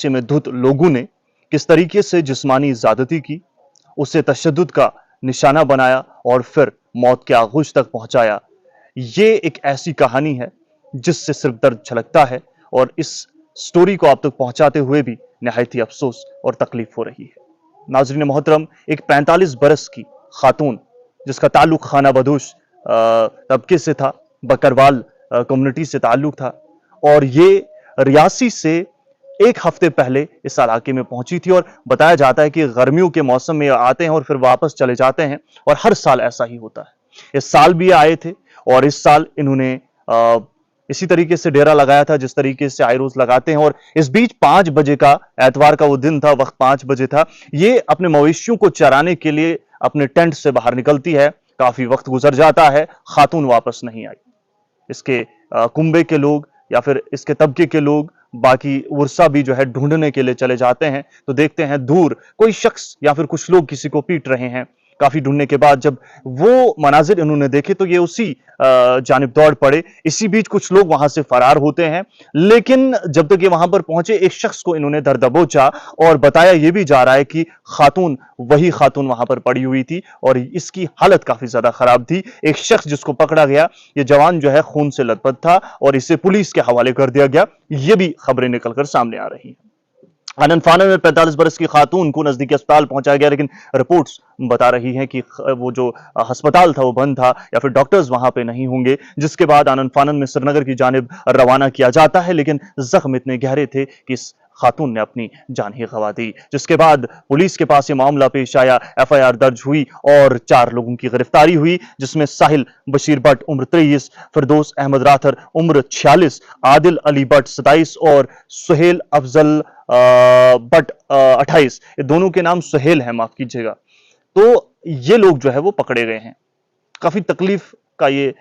नशे में धुत लोगों ने किस तरीके से जिस्मानी ज़्यादती की, उसे तशद्दुद का निशाना बनाया और फिर मौत के आगोश तक पहुंचाया। ये एक ऐसी कहानी है जिससे सिर्फ दर्द झलकता है और इस स्टोरी को आप तक पहुंचाते हुए भी निहायत ही अफसोस और तकलीफ हो रही है। नाज़रीन मोहतरम, एक 45 बरस की खातून जिसका ताल्लुक खाना बदोश तबके से था, बकरवाल कम्युनिटी से ताल्लुक था, और ये रियासी से एक हफ्ते पहले इस इलाके में पहुंची थी। और बताया जाता है कि गर्मियों के मौसम में आते हैं और फिर वापस चले जाते हैं, और हर साल ऐसा ही होता है। इस साल भी आए थे और इस साल इन्होंने इसी तरीके से डेरा लगाया था जिस तरीके से आए रोज लगाते हैं। और इस बीच 5 बजे का, एतवार का वो दिन था, वक्त 5 बजे था, ये अपने मवेशियों को चराने के लिए अपने टेंट से बाहर निकलती है। काफी वक्त गुजर जाता है, खातून वापस नहीं आई। इसके कुंबे के लोग या फिर इसके तबके के लोग, बाकी उर्सा भी जो है ढूंढने के लिए चले जाते हैं, तो देखते हैं दूर कोई शख्स या फिर कुछ लोग किसी को पीट रहे हैं। काफी ढूंढने के बाद जब वो मनाजिर इन्होंने देखे तो ये उसी जानिब दौड़ पड़े। इसी बीच कुछ लोग वहां से फरार होते हैं, लेकिन जब तक ये वहां पर पहुंचे एक शख्स को इन्होंने दर दबोचा और बताया ये भी जा रहा है कि खातून वही खातून वहां पर पड़ी हुई थी और इसकी हालत काफी ज्यादा खराब थी। एक शख्स जिसको पकड़ा गया, ये जवान जो है खून से लथपथ था और इसे पुलिस के हवाले कर दिया गया। ये भी खबरें निकलकर सामने आ रही हैं। आनन फानन में 45 बरस की खातून को नजदीकी अस्पताल पहुंचाया गया, लेकिन रिपोर्ट्स बता रही हैं कि वो जो अस्पताल था वो बंद था या फिर डॉक्टर्स वहां पे नहीं होंगे, जिसके बाद आनन फानन में श्रीनगर की जानिब रवाना किया जाता है। लेकिन जख्म इतने गहरे थे कि इस खातून ने अपनी जान ही गंवा दी, जिसके बाद पुलिस के पास ये मामला पेश आया, एफआईआर दर्ज हुई और 4 लोगों की गिरफ्तारी हुई, जिसमें साहिल बशीर भट्ट उम्र 23, फिरदौस अहमद राथर उम्र 46, आदिल अली भट्ट 27 और सुहेल अफजल भट्ट 28। ये दोनों के नाम सुहेल है, माफ कीजिएगा। तो ये लोग जो है वो पकड़े गए हैं। काफी तकलीफ का ये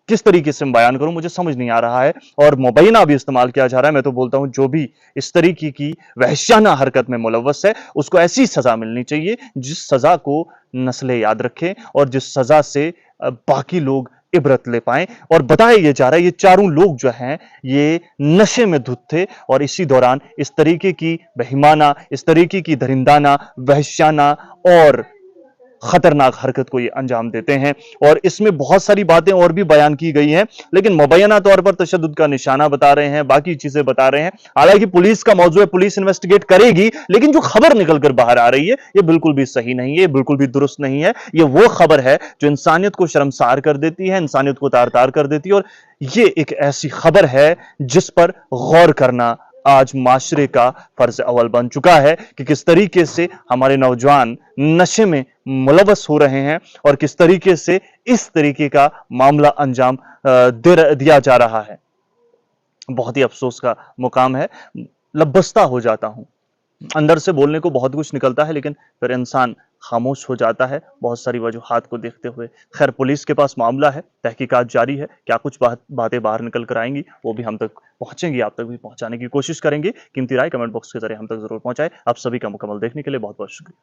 किस तरीके से मैं बयान करूं, मुझे समझ नहीं आ रहा है और मुबैना भी इस्तेमाल किया जा रहा है। मैं तो बोलता हूं जो भी इस तरीके की वहशियाना हरकत में मुलव्वस है उसको ऐसी सजा मिलनी चाहिए जिस सजा को नस्लें याद रखें और जिस सजा से बाकी लोग इबरत ले पाएं। और बताया ये जा रहा है ये चारों लोग जो हैं ये नशे में धुत थे और इसी दौरान इस तरीके की बेईमाना, इस तरीके की दरिंदाना, वहशियाना और खतरनाक हरकत को ये अंजाम देते हैं। और इसमें बहुत सारी बातें और भी बयान की गई हैं, लेकिन मुबैना तौर पर तशद्दुद का निशाना बता रहे हैं, बाकी चीजें बता रहे हैं। हालांकि पुलिस का मौजू है, पुलिस इन्वेस्टिगेट करेगी, लेकिन जो खबर निकलकर बाहर आ रही है ये बिल्कुल भी सही नहीं है, ये बिल्कुल भी दुरुस्त नहीं है। ये वो खबर है जो इंसानियत को शर्मसार कर देती है, इंसानियत को तार तार कर देती है। और ये एक ऐसी खबर है जिस पर गौर करना आज माशरे का फर्ज अव्वल बन चुका है कि किस तरीके से हमारे नौजवान नशे में मुलव्वस हो रहे हैं और किस तरीके से इस तरीके का मामला अंजाम दिया जा रहा है। बहुत ही अफसोस का मुकाम है। लबस्ता हो जाता हूं, अंदर से बोलने को बहुत कुछ निकलता है लेकिन फिर इंसान खामोश हो जाता है बहुत सारी वजूहात को देखते हुए। खैर, पुलिस के पास मामला है, तहकीकात जारी है, क्या कुछ बातें बाहर निकल कर आएंगी वो भी हम तक पहुंचेंगी, आप तक भी पहुंचाने की कोशिश करेंगे। कीमती राय कमेंट बॉक्स के जरिए हम तक जरूर पहुंचाए। आप सभी का मुकम्मल देखने के लिए बहुत बहुत शुक्रिया।